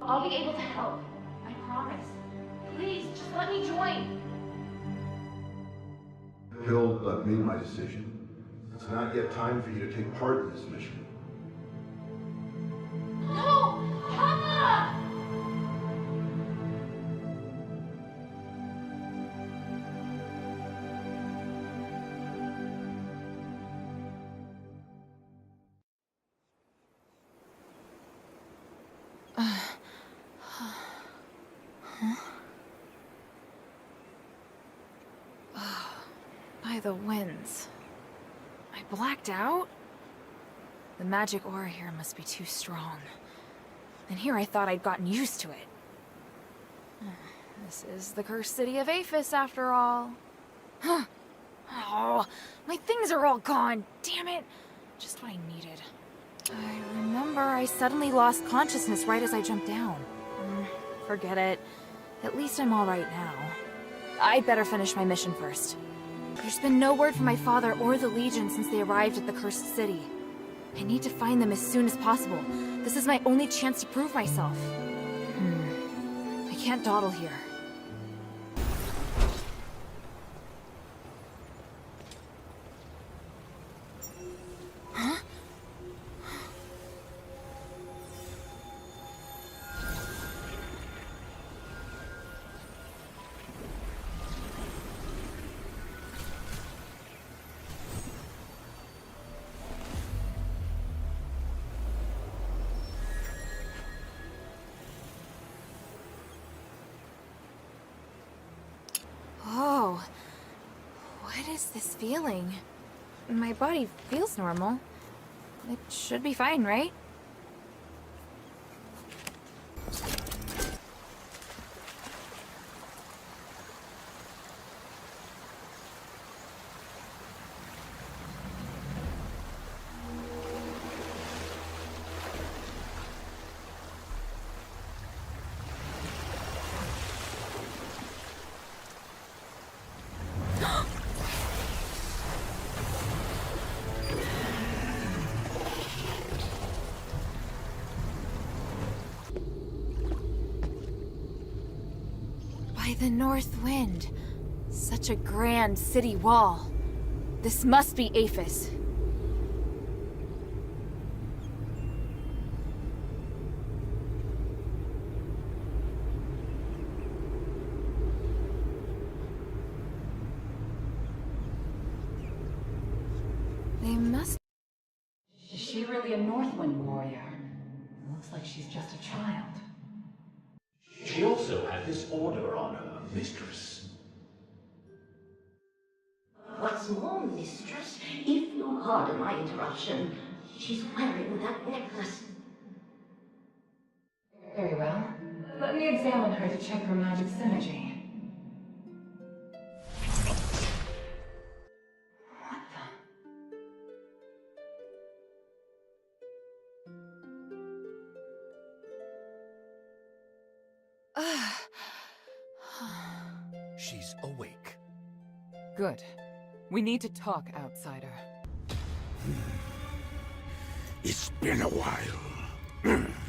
I'll be able to help. I promise. Please, just let me join. Hill, I've made my decision. It's not yet time for you to take part in this mission. No! Papa! By the winds. I blacked out? The magic aura here must be too strong. And here I thought I'd gotten used to it. This is the cursed city of Aphis, after all. Oh, my things are all gone. Damn it. Just what I needed. I remember I suddenly lost consciousness right as I jumped down. Forget it. At least I'm all right now. I'd better finish my mission first. There's been no word from my father or the Legion since they arrived at the cursed city. I need to find them as soon as possible. This is my only chance to prove myself. I can't dawdle here. Huh? Oh, what is this feeling? My body feels normal. It should be fine, right? By the north wind. Such a grand city wall. This must be Aphis. They must... Is she really a Northwind warrior? Looks like she's just a child. She also had this order on her, mistress. What's more, mistress, if you'll pardon my interruption, she's wearing that necklace. Very well. Let me examine her to check her magic synergy. What She's awake. Good. We need to talk, outsider. It's been a while.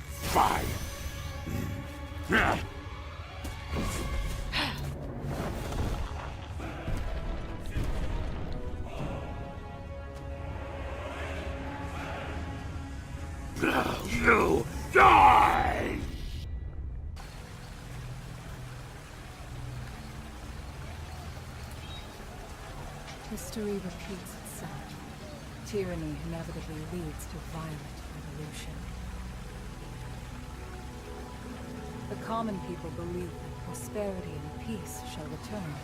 Fine. You die! History repeats itself. Tyranny inevitably leads to violent revolution. The common people believe that prosperity and peace shall return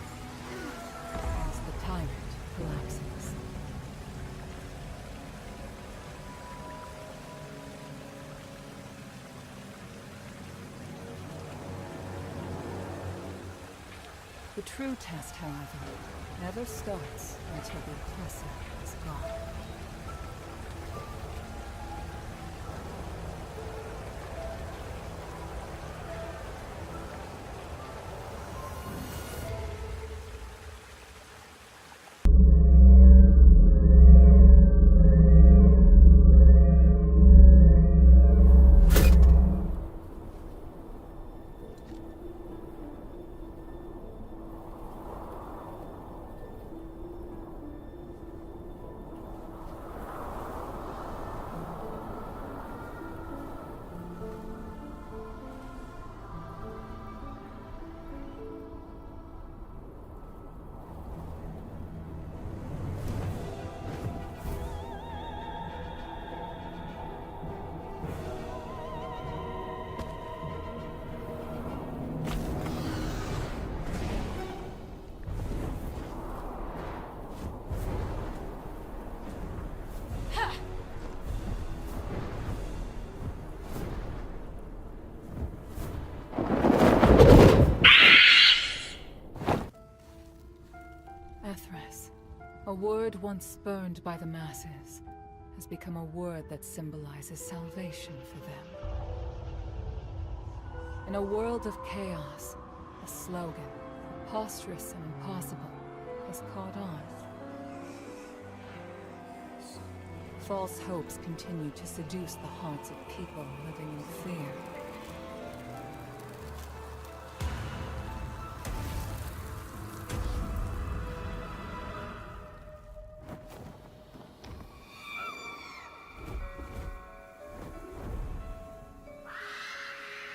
as the tyrant collapses. The true test, however, never starts until the oppressor is gone. A word once spurned by the masses has become a word that symbolizes salvation for them. In a world of chaos, a slogan, preposterous and impossible, has caught on. False hopes continue to seduce the hearts of people living in fear.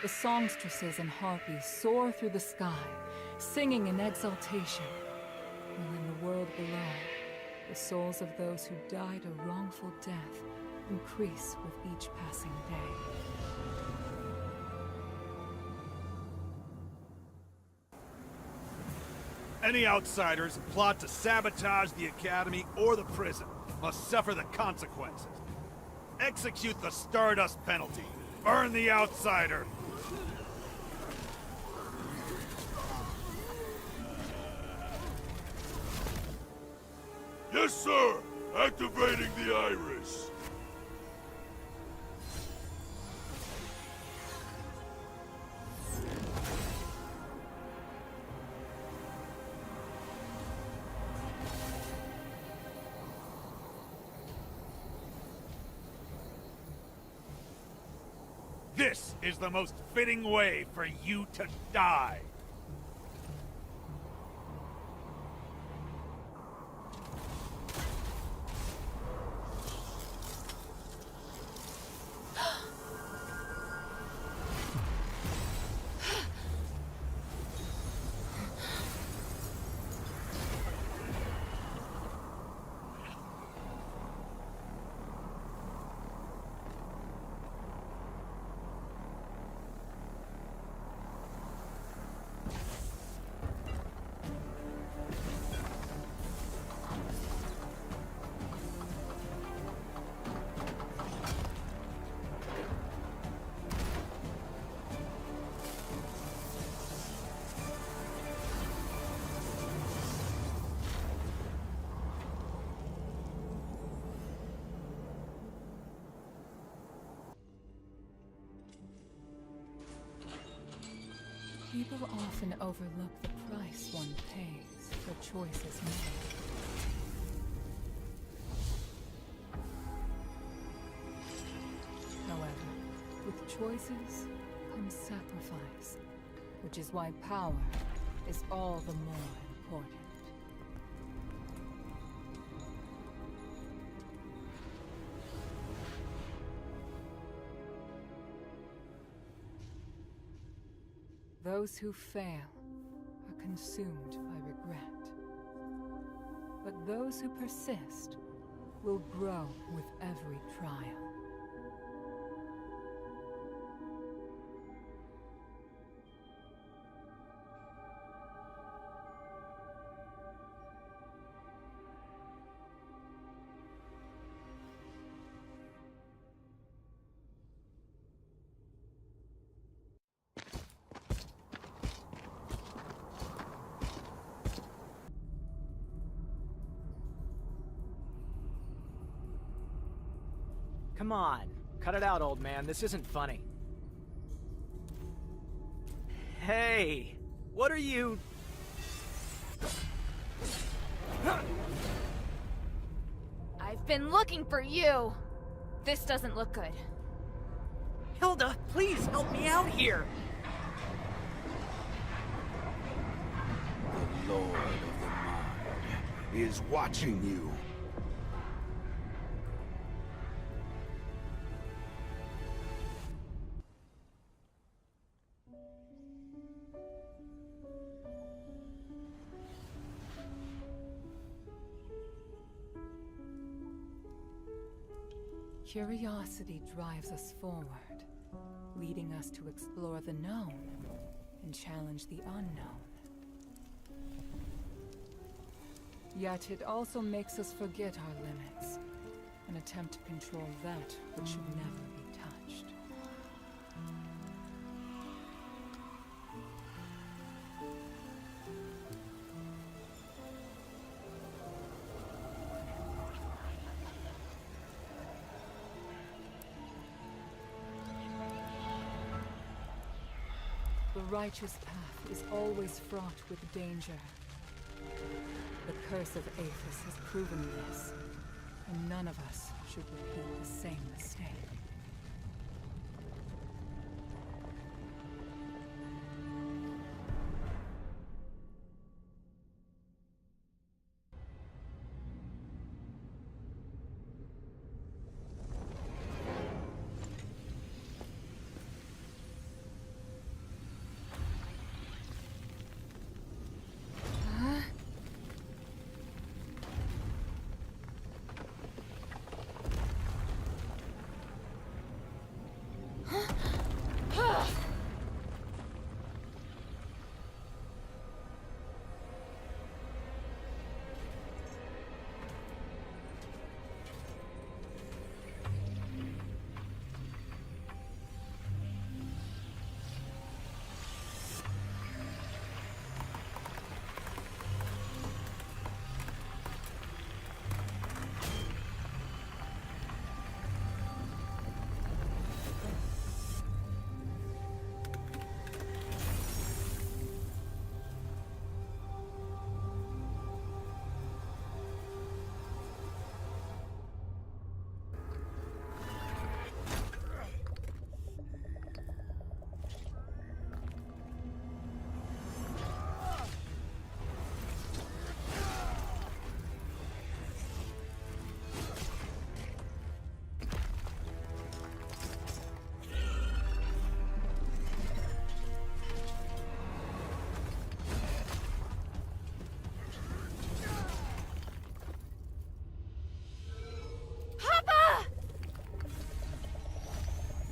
The songstresses and harpies soar through the sky, singing in exultation, while in the world below, the souls of those who died a wrongful death increase with each passing day. Any outsiders who plot to sabotage the Academy or the prison must suffer the consequences. Execute the Stardust penalty. Burn the outsider. Yes, sir! Activating the iris! This is the most fitting way for you to die. People often overlook the price one pays for choices made. However, with choices comes sacrifice, which is why power is all the more important. Those who fail are consumed by regret. But those who persist will grow with every trial. Come on, cut it out, old man. This isn't funny. Hey, what are you... I've been looking for you! This doesn't look good. Hilda, please help me out here! The Lord of the Mind is watching you. Curiosity drives us forward, leading us to explore the known and challenge the unknown. Yet it also makes us forget our limits and attempt to control that which should never be touched. The righteous path is always fraught with danger. The curse of Aphis has proven this, and none of us should repeat the same mistake.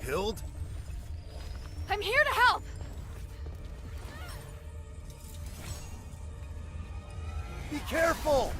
Hild? I'm here to help! Be careful!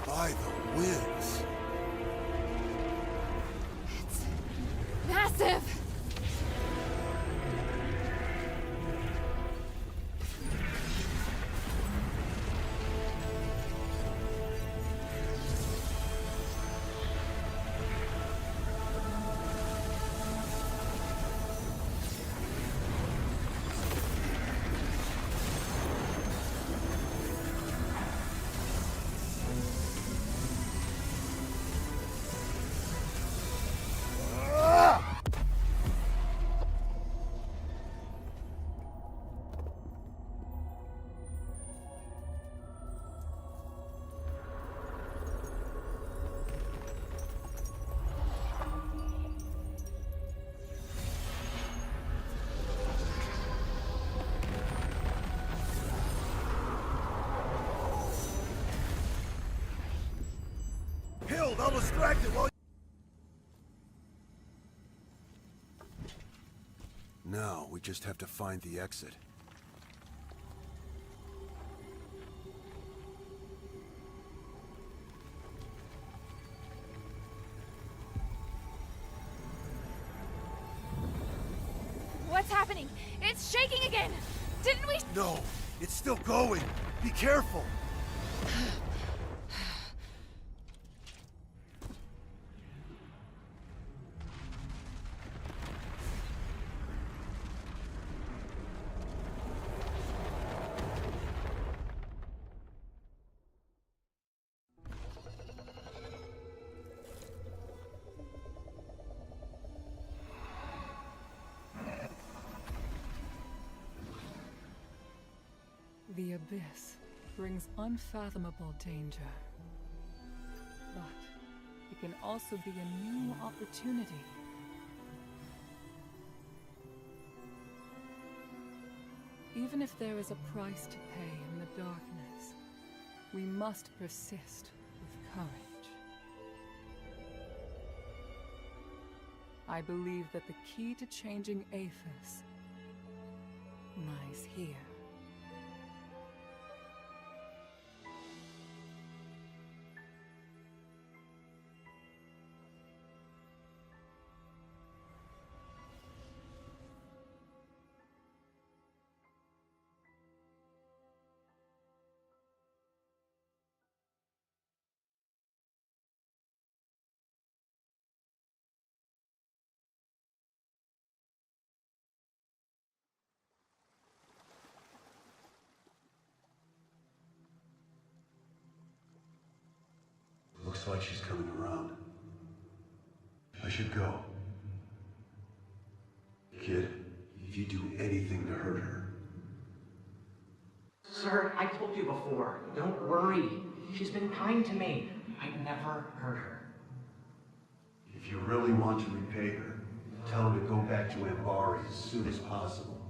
By the winds. It's massive! Hild, I'll distract it while... Now, we just have to find the exit. What's happening? It's shaking again! Didn't we— No, it's still going. Be careful. the abyss brings unfathomable danger. But it can also be a new opportunity. Even if there is a price to pay in the darkness, we must persist with courage. I believe that the key to changing Aphis lies here. Looks like she's coming around. I should go. Kid, if you do anything to hurt her... Sir, I told you before. Don't worry. She's been kind to me. I never hurt her. If you really want to repay her, tell her to go back to Ambari as soon as possible.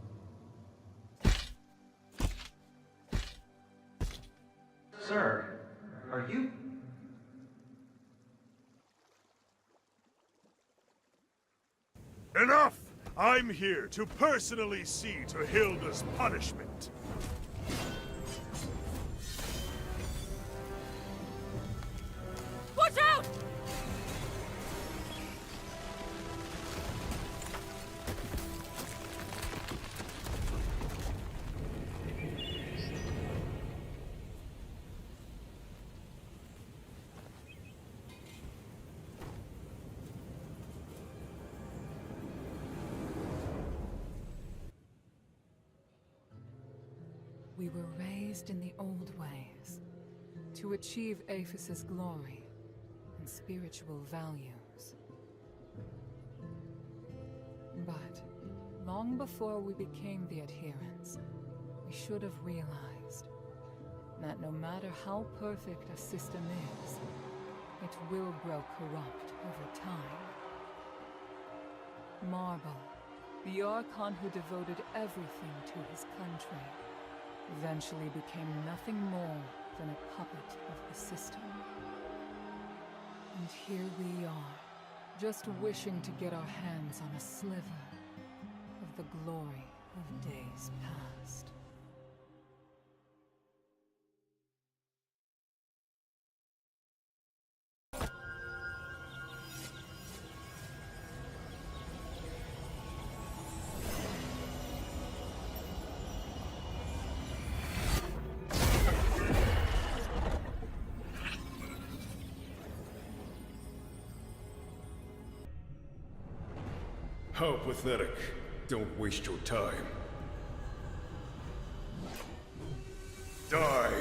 Sir, are you... Enough! I'm here to personally see to Hilda's punishment. Watch out! We were raised in the old ways, to achieve Aphis's glory and spiritual values. But long before we became the adherents, we should have realized that no matter how perfect a system is, it will grow corrupt over time. Marble, the Archon who devoted everything to his country, eventually became nothing more than a puppet of the system. And here we are, just wishing to get our hands on a sliver of the glory of days past. How pathetic. Don't waste your time. Die!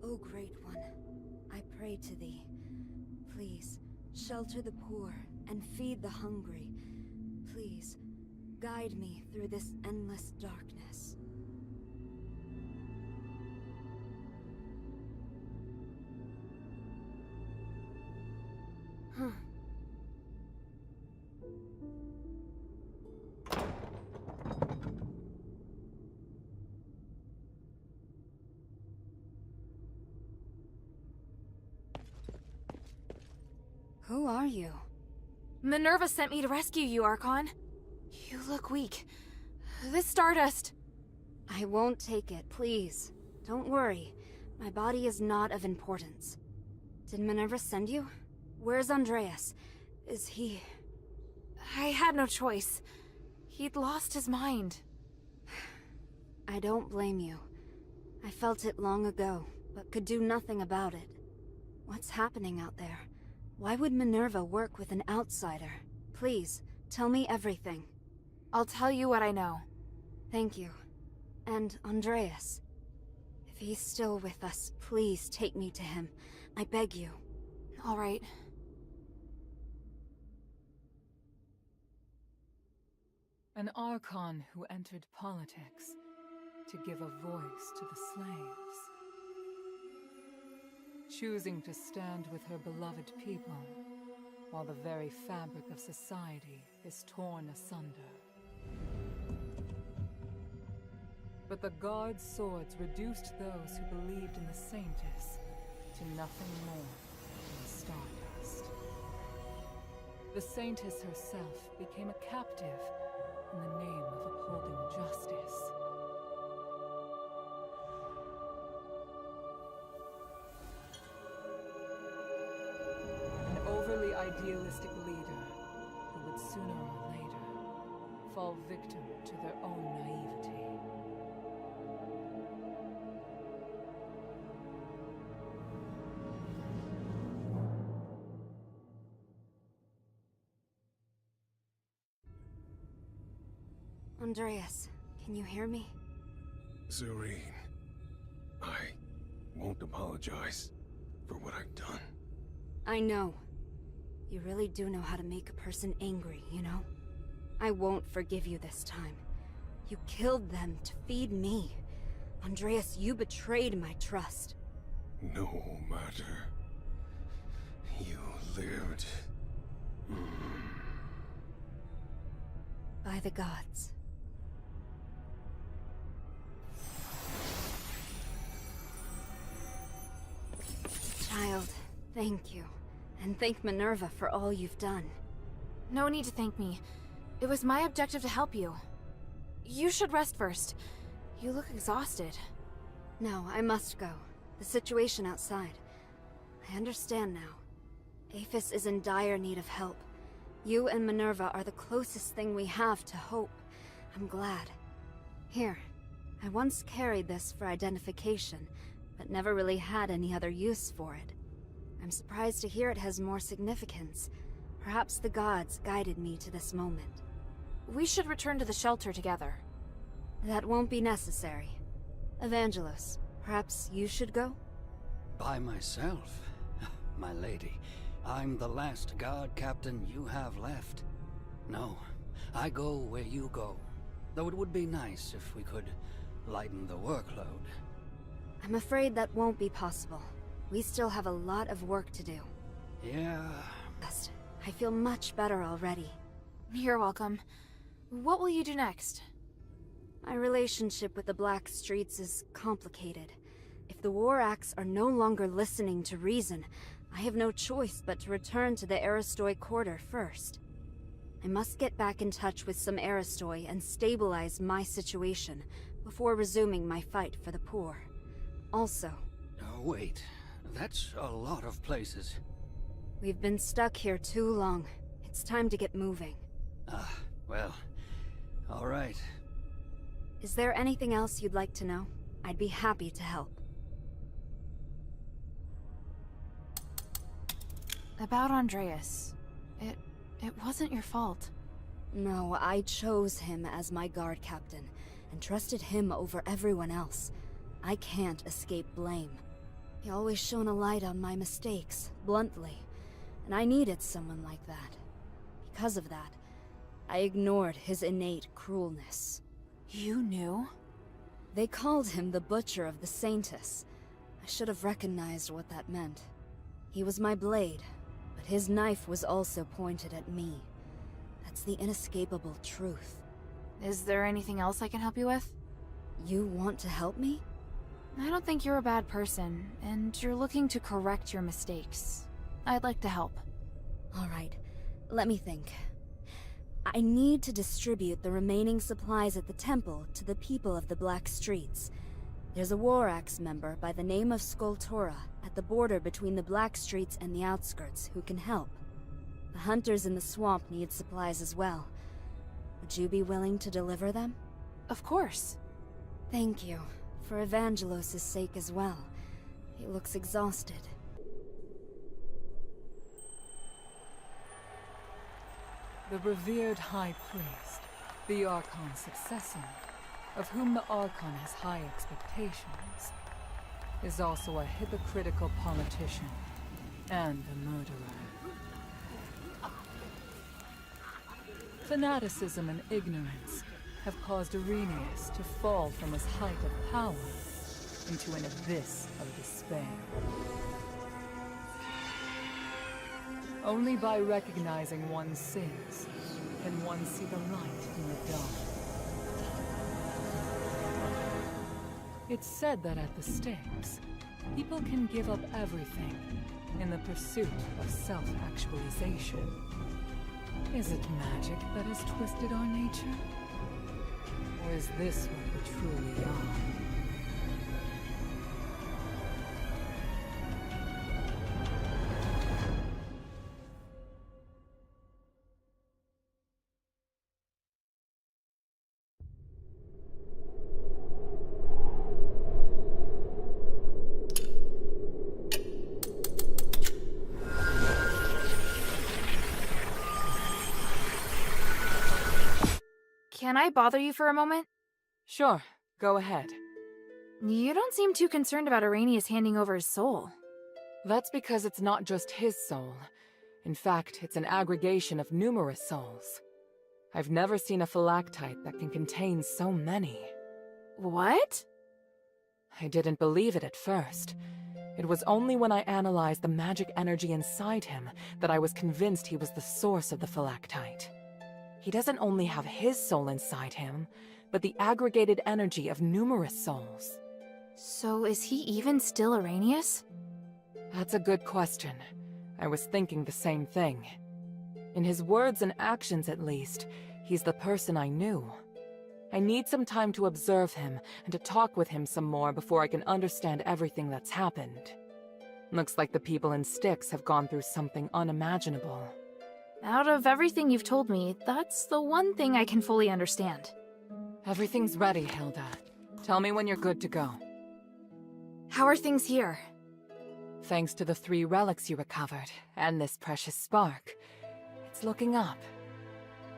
O Great One, I pray to thee. Please, shelter the poor and feed the hungry. Please, guide me through this endless darkness. Huh. Who are you? Minerva sent me to rescue you, Archon. You look weak. This stardust... I won't take it, please. Don't worry. My body is not of importance. Did Minerva send you? Where's Andreas? Is he... I had no choice. He'd lost his mind. I don't blame you. I felt it long ago, but could do nothing about it. What's happening out there? Why would Minerva work with an outsider? Please, tell me everything. I'll tell you what I know. Thank you. And Andreas. If he's still with us, please take me to him. I beg you. All right. An Archon who entered politics to give a voice to the slaves. Choosing to stand with her beloved people, while the very fabric of society is torn asunder. But the Guard's swords reduced those who believed in the Saintess to nothing more than stardust. The Saintess herself became a captive in the name of upholding justice. An overly idealistic leader who would sooner or later fall victim to their own naivety. Andreas, can you hear me? Serene, I won't apologize for what I've done. I know. You really do know how to make a person angry, you know? I won't forgive you this time. You killed them to feed me. Andreas, you betrayed my trust. No matter. You lived. By the gods. Child, thank you. And thank Minerva for all you've done. No need to thank me. It was my objective to help you. You should rest first. You look exhausted. No, I must go. The situation outside. I understand now. Aphis is in dire need of help. You and Minerva are the closest thing we have to hope. I'm glad. Here, I once carried this for identification, but never really had any other use for it. I'm surprised to hear it has more significance. Perhaps the gods guided me to this moment. We should return to the shelter together. That won't be necessary. Evangelos, perhaps you should go? By myself? My lady, I'm the last guard captain you have left. No, I go where you go. Though it would be nice if we could lighten the workload. I'm afraid that won't be possible. We still have a lot of work to do. Yeah. I feel much better already. You're welcome. What will you do next? My relationship with the Black Streets is complicated. If the War Acts are no longer listening to reason, I have no choice but to return to the Aristoi Quarter first. I must get back in touch with some Aristoi and stabilize my situation before resuming my fight for the poor. Also... Oh, wait. That's a lot of places. We've been stuck here too long. It's time to get moving. Well, all right. Is there anything else you'd like to know? I'd be happy to help. About Andreas. It wasn't your fault. No, I chose him as my guard captain, and trusted him over everyone else. I can't escape blame. He always shone a light on my mistakes, bluntly, and I needed someone like that. Because of that, I ignored his innate cruelness. You knew? They called him the Butcher of the Saintess. I should have recognized what that meant. He was my blade, but his knife was also pointed at me. That's the inescapable truth. Is there anything else I can help you with? You want to help me? I don't think you're a bad person, and you're looking to correct your mistakes. I'd like to help. All right, let me think. I need to distribute the remaining supplies at the temple to the people of the Black Streets. There's a War Axe member by the name of Skoltora at the border between the Black Streets and the outskirts who can help. The hunters in the swamp need supplies as well. Would you be willing to deliver them? Of course. Thank you. For Evangelos' sake as well. He looks exhausted. The revered High Priest, the Archon's successor, of whom the Archon has high expectations, is also a hypocritical politician and a murderer. Fanaticism and ignorance have caused Asterigos to fall from his height of power into an abyss of despair. Only by recognizing one's sins can one see the light in the dark. It's said that at the stakes, people can give up everything in the pursuit of self-actualization. Is it magic that has twisted our nature? Or is this what we truly are? Can I bother you for a moment? Sure, go ahead. You don't seem too concerned about Asterigos handing over his soul. That's because it's not just his soul. In fact, it's an aggregation of numerous souls. I've never seen a phylactite that can contain so many. What? I didn't believe it at first. It was only when I analyzed the magic energy inside him that I was convinced he was the source of the phylactite. He doesn't only have his soul inside him, but the aggregated energy of numerous souls. So is he even still Asterigos? That's a good question. I was thinking the same thing. In his words and actions at least, he's the person I knew. I need some time to observe him and to talk with him some more before I can understand everything that's happened. Looks like the people in Styx have gone through something unimaginable. Out of everything you've told me, that's the one thing I can fully understand. Everything's ready, Hilda. Tell me when you're good to go. How are things here? Thanks to the 3 relics you recovered, and this precious spark, it's looking up.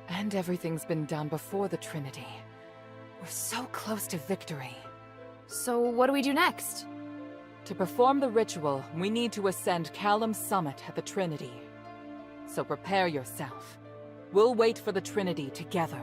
And everything's been done before the Trinity. We're so close to victory. So what do we do next? To perform the ritual, we need to ascend Callum's summit at the Trinity. So prepare yourself. We'll wait for the Trinity together.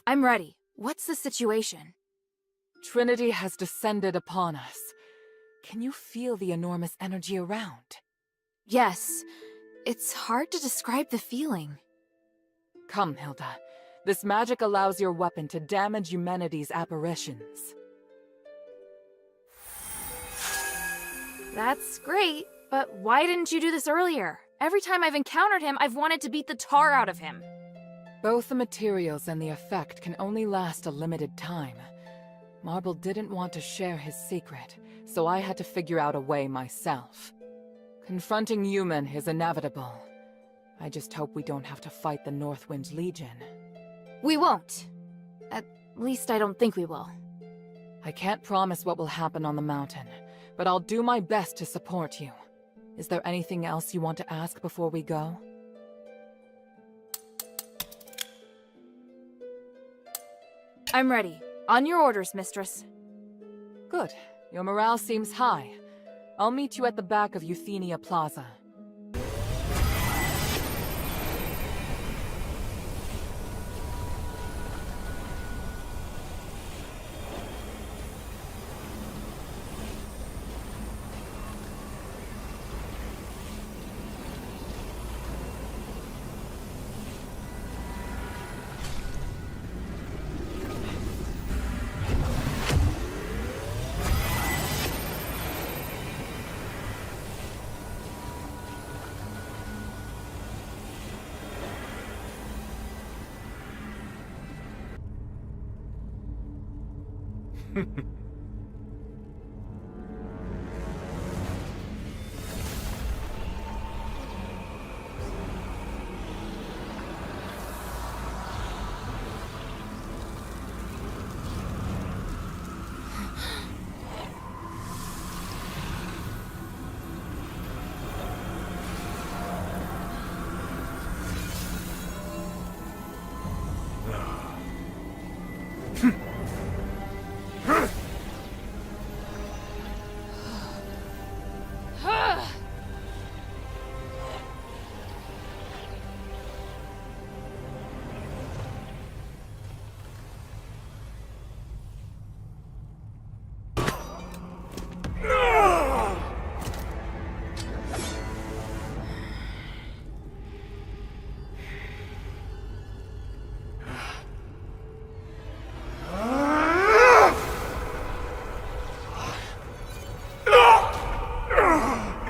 I'm ready. What's the situation? Trinity has descended upon us. Can you feel the enormous energy around? Yes. It's hard to describe the feeling. Come, Hilda. This magic allows your weapon to damage humanity's apparitions. That's great, but why didn't you do this earlier? Every time I've encountered him, I've wanted to beat the tar out of him. Both the materials and the effect can only last a limited time. Marble didn't want to share his secret, so I had to figure out a way myself. Confronting human is inevitable. I just hope we don't have to fight the Northwind Legion. We won't. At least I don't think we will. I can't promise what will happen on the mountain, but I'll do my best to support you. Is there anything else you want to ask before we go? I'm ready. On your orders, mistress. Good. Your morale seems high. I'll meet you at the back of Euthenia Plaza.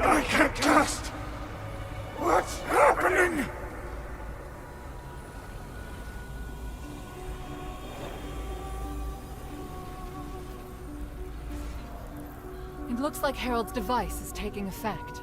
I can't cast! What's happening? It looks like Harold's device is taking effect.